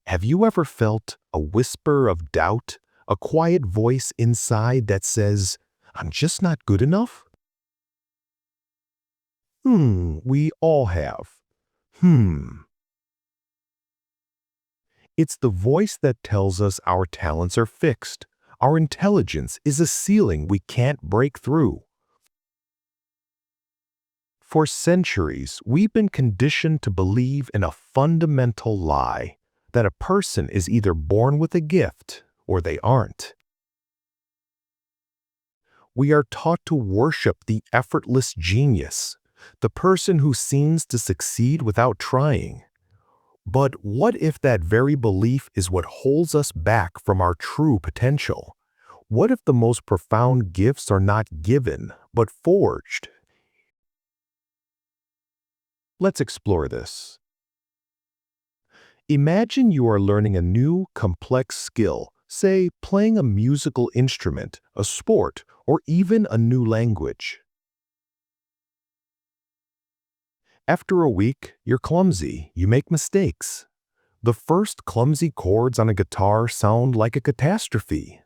Have you ever felt a whisper of doubt, a quiet voice inside that says, "I'm just not good enough"? We all have. Hmm. It's the voice that tells us our talents are fixed. Our intelligence is a ceiling we can't break through. For centuries, we've been conditioned to believe in a fundamental lie that a person is either born with a gift or they aren't. We are taught to worship the effortless genius, the person who seems to succeed without trying. But what if that very belief is what holds us back from our true potential? What if the most profound gifts are not given, but forged? Let's explore this. Imagine you are learning a new, complex skill, say playing a musical instrument, a sport, or even a new language. After a week, you're clumsy, you make mistakes. The first clumsy chords on a guitar sound like a catastrophe.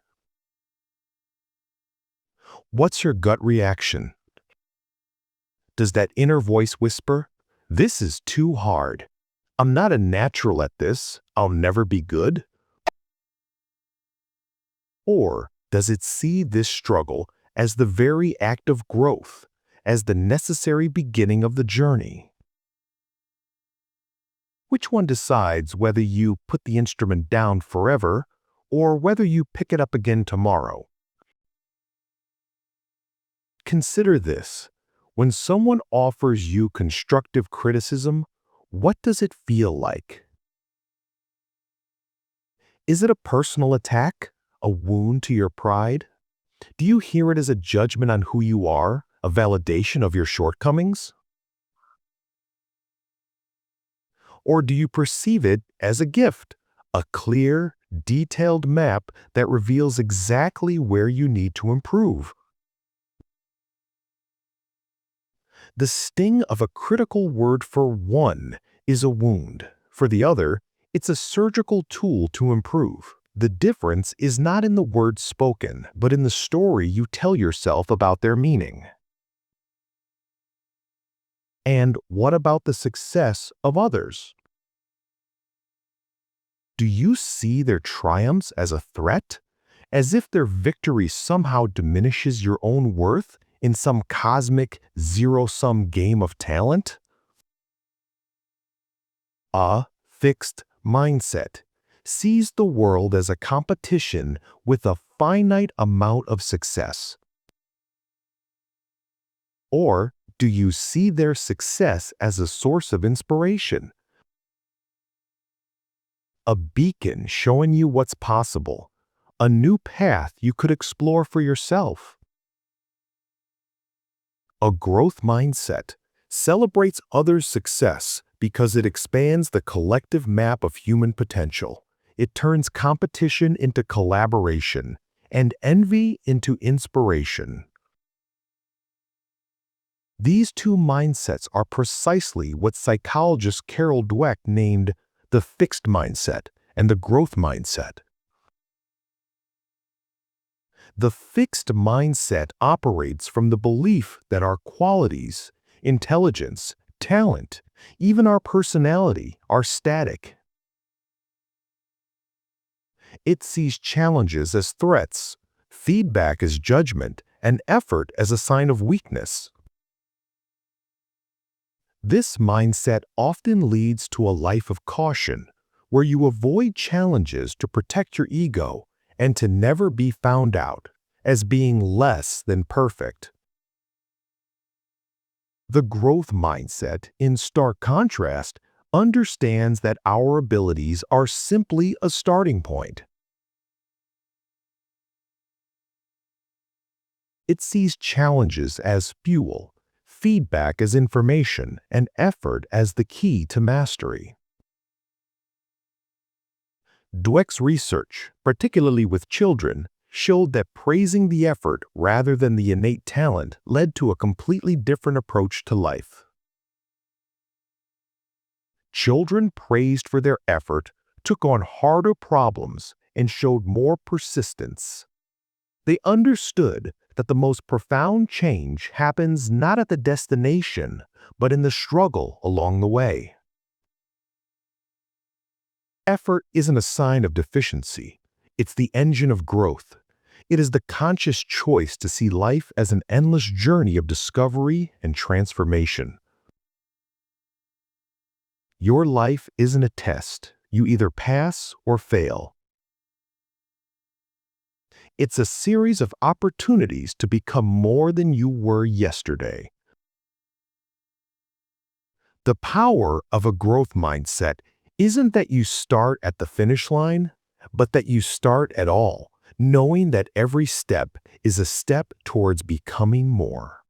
What's your gut reaction? Does that inner voice whisper, "This is too hard. I'm not a natural at this. I'll never be good"? Or does it see this struggle as the very act of growth, as the necessary beginning of the journey? Which one decides whether you put the instrument down forever or whether you pick it up again tomorrow? Consider this. When someone offers you constructive criticism, what does it feel like? Is it a personal attack? A wound to your pride? Do you hear it as a judgment on who you are, a validation of your shortcomings? Or do you perceive it as a gift, a clear, detailed map that reveals exactly where you need to improve? The sting of a critical word for one is a wound. For the other, it's a surgical tool to improve. The difference is not in the words spoken, but in the story you tell yourself about their meaning. And what about the success of others? Do you see their triumphs as a threat? As if their victory somehow diminishes your own worth in some cosmic zero-sum game of talent? A fixed mindset sees the world as a competition with a finite amount of success. Or do you see their success as a source of inspiration? A beacon showing you what's possible, a new path you could explore for yourself. A growth mindset celebrates others' success because it expands the collective map of human potential. It turns competition into collaboration and envy into inspiration. These two mindsets are precisely what psychologist Carol Dweck named the fixed mindset and the growth mindset. The fixed mindset operates from the belief that our qualities, intelligence, talent, even our personality are static. It sees challenges as threats, feedback as judgment, and effort as a sign of weakness. This mindset often leads to a life of caution, where you avoid challenges to protect your ego and to never be found out as being less than perfect. The growth mindset, in stark contrast, understands that our abilities are simply a starting point. It sees challenges as fuel, feedback as information, and effort as the key to mastery. Dweck's research, particularly with children, showed that praising the effort rather than the innate talent led to a completely different approach to life. Children praised for their effort took on harder problems, and showed more persistence. They understood that the most profound change happens not at the destination, but in the struggle along the way. Effort isn't a sign of deficiency. It's the engine of growth. It is the conscious choice to see life as an endless journey of discovery and transformation. Your life isn't a test. You either pass or fail. It's a series of opportunities to become more than you were yesterday. The power of a growth mindset isn't that you start at the finish line, but that you start at all, knowing that every step is a step towards becoming more.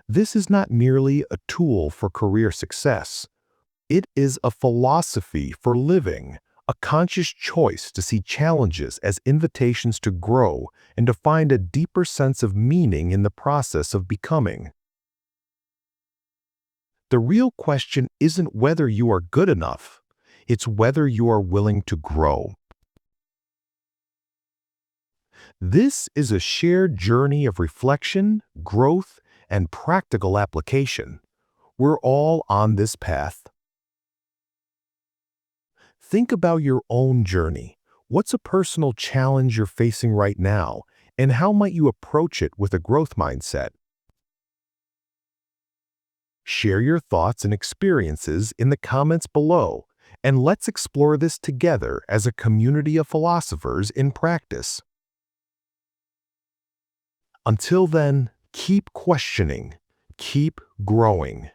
This is not merely a tool for career success. It is a philosophy for living, a conscious choice to see challenges as invitations to grow and to find a deeper sense of meaning in the process of becoming. The real question isn't whether you are good enough, it's whether you are willing to grow. This is a shared journey of reflection, growth, and practical application. We're all on this path. Think about your own journey. What's a personal challenge you're facing right now, and how might you approach it with a growth mindset? Share your thoughts and experiences in the comments below, and let's explore this together as a community of philosophers in practice. Until then, keep questioning, keep growing.